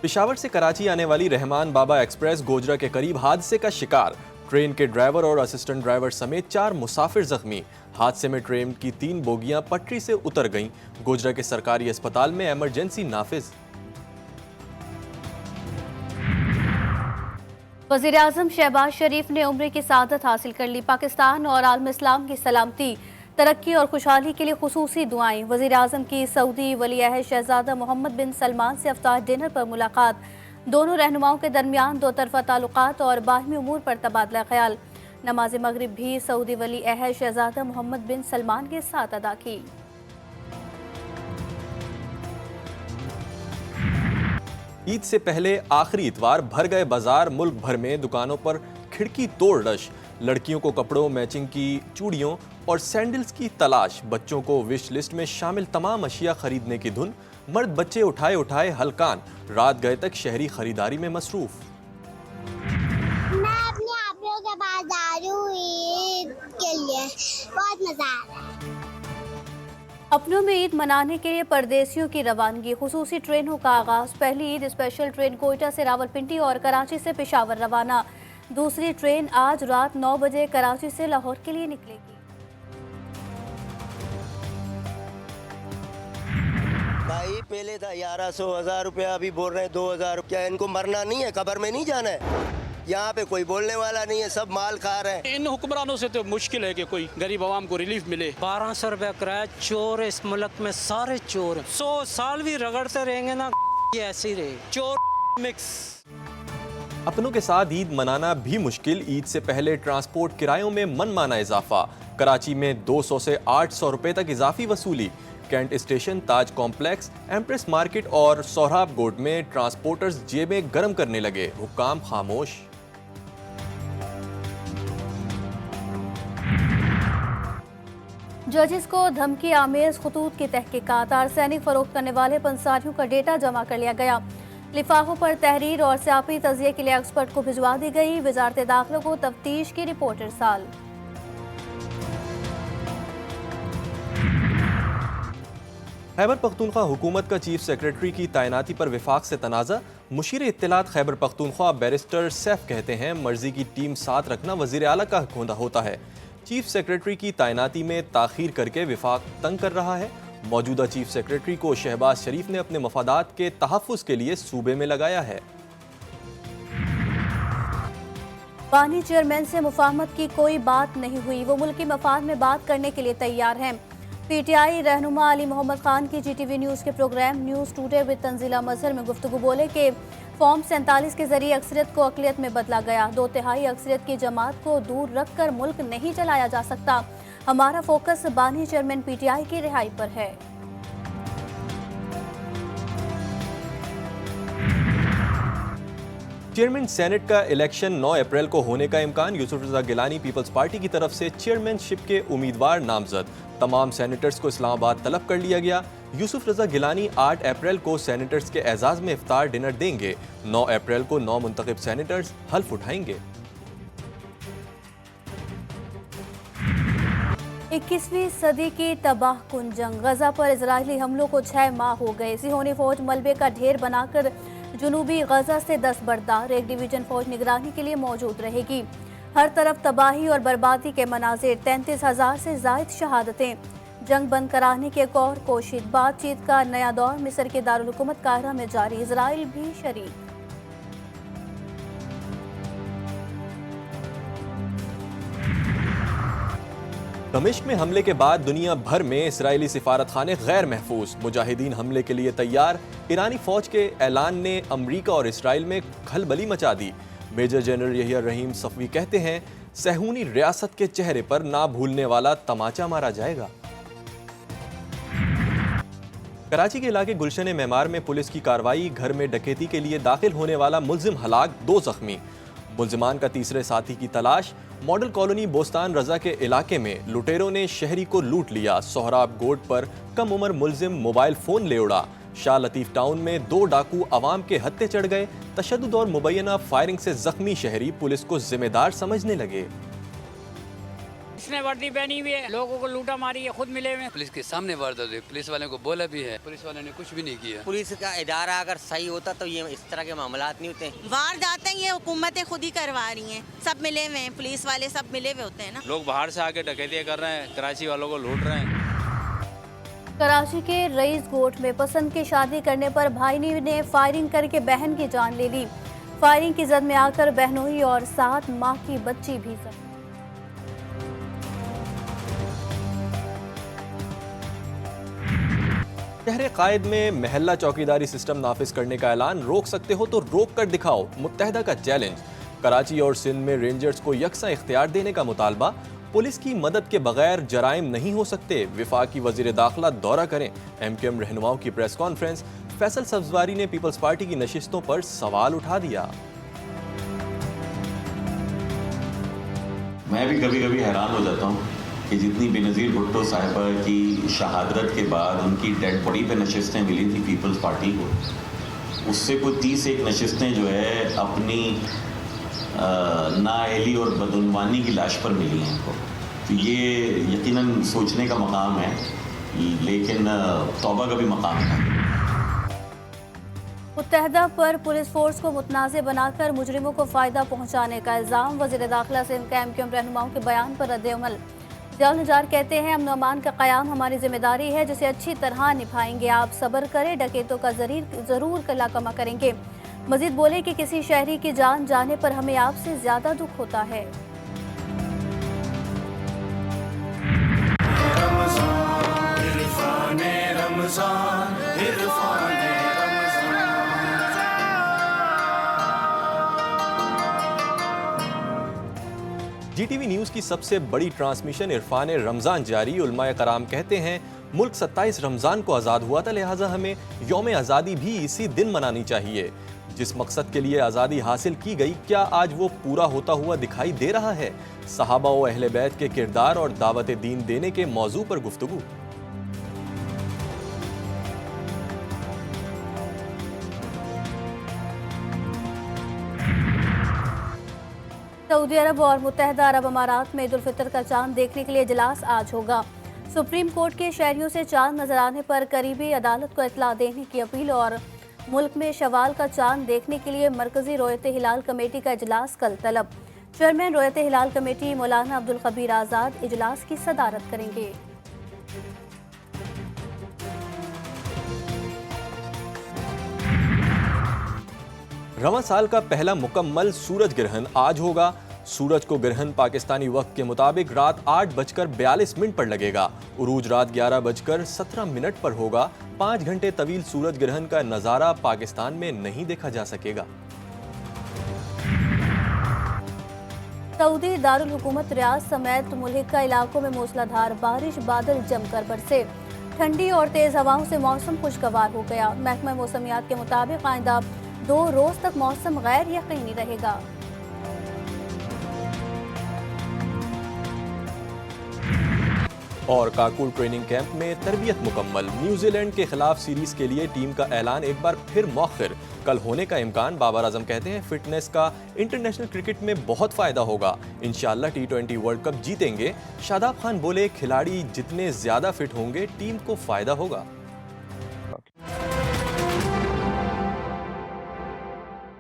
पेशावर से कराची आने वाली रहमान बाबा एक्सप्रेस गोजरा के करीब हादसे का शिकार। ट्रेन के ड्राइवर और असिस्टेंट ड्राइवर समेत 4 मुसाफिर जख्मी। हादसे में ट्रेन की 3 बोगियां पटरी से उतर गईं। गोजरा के सरकारी अस्पताल में इमरजेंसी नाफिज। वज़ीर-ए-आज़म शहबाज शरीफ ने उम्रे की सआदत हासिल कर ली। पाकिस्तान और आलम इस्लाम की सलामती, तरक्की और खुशहाली के लिए खुसूसी दुआएं। वज़ीर-ए-आज़म की सऊदी वली-अहद शहजादा मोहम्मद बिन सलमान से इफ्तार डिनर पर मुलाकात। दोनों रहनुमाओं के दरमियान दो तरफा ताल्लुकात और बाहमी उमूर पर तबादला ख्याल। नमाज मगरिब भी सऊदी वली-अहद शहजादा मोहम्मद बिन सलमान के साथ अदा की। ईद से पहले आखिरी इतवार भर गए बाजार। मुल्क भर में दुकानों पर खिड़की तोड़ रश। लड़कियों को कपड़ों, मैचिंग की चूड़ियों और सैंडल्स की तलाश। बच्चों को विश लिस्ट में शामिल तमाम अशिया खरीदने की धुन। मर्द बच्चे उठाए उठाए हलकान। रात गए तक शहरी खरीदारी में मसरूफ। मैं अपने आप के पास जा रही हूँ ईद के लिए, बहुत मजा आ रहा है। अपनों में ईद मनाने के लिए परदेसियों की रवानगी। खुसूसी ट्रेनों का आगाज। पहली ईद स्पेशल ट्रेन कोयटा से रावलपिंडी और कराची से पेशावर रवाना। दूसरी ट्रेन आज रात 9 बजे कराची से लाहौर के लिए निकलेगी। भाई पहले था 1100-1000 रुपया, अभी बोल रहे हैं 2000। क्या इनको मरना नहीं है? कब्र में नहीं जाना है? यहाँ पे कोई बोलने वाला नहीं है, सब माल खा रहे हैं। इन हुक्मरानों से तो मुश्किल है कि कोई गरीब आवाम को रिलीफ मिले। 1200 रुपया किराया। चोर इस मुल्क में सारे चोर हैं। 100 साल भी रगड़ते रहेंगे ना, ये ऐसे ही रहे। चोर मिक्स। अपनों के साथ ईद मनाना भी मुश्किल। ईद से पहले ट्रांसपोर्ट किरायों में मनमाना इजाफा। कराची में 200 से 800 रुपए तक इजाफी वसूली। कैंट स्टेशन, ताज कॉम्प्लेक्स, एम्प्रेस मार्केट और सोहराब गोड में ट्रांसपोर्टर्स जेबें गर्म करने लगे। हुक्काम खामोश। जजेस को धमकी आमेज खतूत की तहकीकात। आर्सेनिक फरोख्त करने वाले पंसारियों का डेटा जमा कर लिया गया। लिफाफों पर तहरीर और स्यापी तजिए के लिए एक्सपर्ट को भिजवा दी गई। वजारत दाखिला को तफ्तीश की रिपोर्ट इरसाल। खैबर पख्तूनख्वा हुकूमत का चीफ सेक्रेटरी की तैनाती पर विफाक से तनाज़ा। मुशीर इत्तलात खैबर पख्तूनख्वा बैरिस्टर सैफ कहते हैं मर्जी की टीम साथ रखना वज़ीर आला का हक होता है। चीफ सेक्रेटरी की तैनाती में ताख़ीर करके विफाक तंग कर रहा है। मौजूदा चीफ सेक्रेटरी को शहबाज शरीफ ने अपने मफादात के तहफ़्फ़ुज़ के लिए सूबे में लगाया है। बानी चेयरमैन से मुफाहमत की कोई बात नहीं हुई। वो मुल्की मफाद में बात करने के लिए तैयार हैं। पीटीआई रहनुमा अली मोहम्मद खान की जीटीवी न्यूज़ के programme news today with Tanzeela Mazhar में गुफ्तगू बोले कि फॉर्म 47 के जरिए अक्सरियत को अक़लियत में बदला गया। 2/3 अक्सरियत की जमात को दूर रख कर मुल्क नहीं चलाया जा सकता। हमारा फोकस बानी चेयरमैन पीटीआई की रिहाई पर है। चेयरमैन सेनेट का इलेक्शन 9 अप्रैल को होने का इम्कान। यूसुफ रजा गिलानी पीपल्स पार्टी की तरफ से चेयरमैनशिप के उम्मीदवार नामजद। तमाम सेनेटर्स को इस्लामाबाद तलब कर लिया गया। यूसुफ रजा गिलानी 8 अप्रैल को सेनेटर्स के एजाज में इफ्तार डिनर देंगे। 9 अप्रैल को 9 मुंतखब सेनेटर्स हल्फ उठाएंगे। 21वीं सदी की तबाह कुन जंग। गजा पर इजरायली हमलों को 6 माह हो गए। सिहोनी फौज मलबे का ढेर बनाकर जुनूबी गजा से दस्तबरदार। एक डिवीजन फौज निगरानी के लिए मौजूद रहेगी। हर तरफ तबाही और बर्बादी के मनाजिर। 33,000 से जायद शहादतें। जंग बंद कराने की एक और कोशिश। बातचीत का नया दौर मिस्र के दारुल हुकूमत काहिरा में जारी। इजराइल भी शरीक। दमिश्क में हमले के बाद दुनिया भर में इसराइली सिफारत खाने गैर महफूज। मुजाहिदीन हमले के लिए तैयार। ईरानी फौज के ऐलान ने अमरीका और इसराइल में खलबली मचा दी। मेजर जनरल यहिया रहीम सफवी कहते हैं सहूनी रियासत के चेहरे पर ना भूलने वाला तमाचा मारा जाएगा। कराची के इलाके गुलशन मेमार में पुलिस की कार्रवाई। घर में डकैती के लिए दाखिल होने वाला मुलजिम हलाक, 2 जख्मी। मुलजिमान का तीसरे साथी की तलाश। मॉडल कॉलोनी बोस्तान रजा के इलाके में लुटेरों ने शहरी को लूट लिया। सोहराब गोड पर कम उम्र मुलजिम मोबाइल फोन ले उड़ा। शाह लतीफ टाउन में 2 डाकू अवाम के हत्थे चढ़ गए। तशद्दुद और मुबैना फायरिंग से जख्मी शहरी पुलिस को जिम्मेदार समझने लगे। उसने वर्दी पहनी हुई है, लोगों को लूटा मारी है, खुद मिले हुए। पुलिस के सामने वारदात हुई, पुलिस वाले को बोला भी है, पुलिस वाले ने कुछ भी नहीं किया। पुलिस का इदारा अगर सही होता तो ये इस तरह के मामलात नहीं होते। वारदातें ये हुकूमतें खुद ही करवा रही हैं, सब मिले हुए हैं, पुलिस वाले सब मिले हुए होते हैं ना। लोग बाहर से आके डकैतियां कर रहे हैं, कराची वालों को लूट रहे हैं। कराची के रईस गोट में पसंद की शादी करने पर भाई ने फायरिंग करके बहन की जान ले ली। फायरिंग की जद में आकर बहनोई और 7 माह की बच्ची भी जख्मी। शहर कायद में महल्ला चौकीदारी सिस्टम नाफिज करने का ऐलान, रोक सकते हो तो रोक कर दिखाओ, मुत्तहदा का चैलेंज। कराची और सिंध में रेंजर्स को यकसा इख्तियार देने का मुतालबा, पुलिस की मदद के बगैर जराइम नहीं हो सकते, विफाकी वजीर दाखिला दौरा करें। MQM रहनुमाओं की प्रेस कॉन्फ्रेंस, फैसल सब्जवारी ने पीपल्स पार्टी की नशिस्तों पर सवाल उठा दिया। मैं भी कभी कभी हैरान हो जाता हूँ कि जितनी बेनज़ीर भुट्टो साहिबा की शहादत के बाद उनकी डेड बॉडी पे नशिस्तें मिली थी पीपल्स पार्टी को, उससे कोई 31 नशिस्तें जो है अपनी नाअहली और बदउनवानी की लाश पर मिली हैं इनको। तो ये यकीनन सोचने का मकाम है, लेकिन तौबा का भी मकाम है। मुत्तहदा पर पुलिस फोर्स को मुतनाज़ बनाकर मुजरिमों को फ़ायदा पहुँचाने का इल्ज़ाम, वज़ीर दाखिला से MQM रहनुमाओं के बयान पर रद्द-ए-अमल। ज़ियाउल नजार कहते हैं, अमन अमान का क़याम हमारी जिम्मेदारी है, जिसे अच्छी तरह निभाएंगे। आप सब्र करें, डकैतों का ज़रूर कलाकमा करेंगे। मजीद बोले कि किसी शहरी की जान जाने पर हमें आपसे ज़्यादा दुख होता है। GTV न्यूज़ की सबसे बड़ी ट्रांसमिशन इरफान रमज़ान जारी। उलमाए कराम कहते हैं, मुल्क 27 रमज़ान को आज़ाद हुआ था, लिहाजा हमें यौम आज़ादी भी इसी दिन मनानी चाहिए। जिस मकसद के लिए आज़ादी हासिल की गई, क्या आज वो पूरा होता हुआ दिखाई दे रहा है? सहाबा व अहले बैत के किरदार और दावत दीन देने के मौजू पर गुफ्तगू। सऊदी अरब और मुत्तहदा अरब अमारात में ईद उल फितर का चांद देखने के लिए इजलास आज होगा। सुप्रीम कोर्ट के शहरियों से चांद नजर आने पर करीबी अदालत को इतला देने की अपील और मुल्क में शवाल का चांद देखने के लिए मरकजी रोयत हिलाल कमेटी का इजलास कल तलब। चेयरमैन रोयत हिलाल कमेटी मौलाना अब्दुल खबीर आज़ाद इजलास की सदारत करेंगे। रवां साल का पहला मुकम्मल सूरज ग्रहण आज होगा। सूरज को ग्रहण पाकिस्तानी वक्त के मुताबिक रात 8:42 पर लगेगा। उरूज रात 11:17 पर होगा। 5 घंटे तवील सूरज ग्रहण का नज़ारा पाकिस्तान में नहीं देखा जा सकेगा। सऊदी दारुल हुकूमत रियाद समेत मुल्हिका इलाकों में मूसलाधार बारिश, बादल जमकर बरसे। ठंडी और तेज हवाओं से मौसम खुशगवार हो गया। महकमा मौसमियात के मुताबिक आइंदा 2 रोज तक मौसम गैर यकीनी रहेगा। और कारकुल ट्रेनिंग कैंप में तरबियत मुकम्मल। न्यूजीलैंड के खिलाफ सीरीज के लिए टीम का ऐलान एक बार फिर मौखिर। कल होने का इम्कान। बाबर आजम कहते हैं, फिटनेस का इंटरनेशनल क्रिकेट में बहुत फायदा होगा। इंशाल्लाह T20 वर्ल्ड कप जीतेंगे। शादाब खान बोले, खिलाड़ी जितने ज्यादा फिट होंगे टीम को फायदा होगा।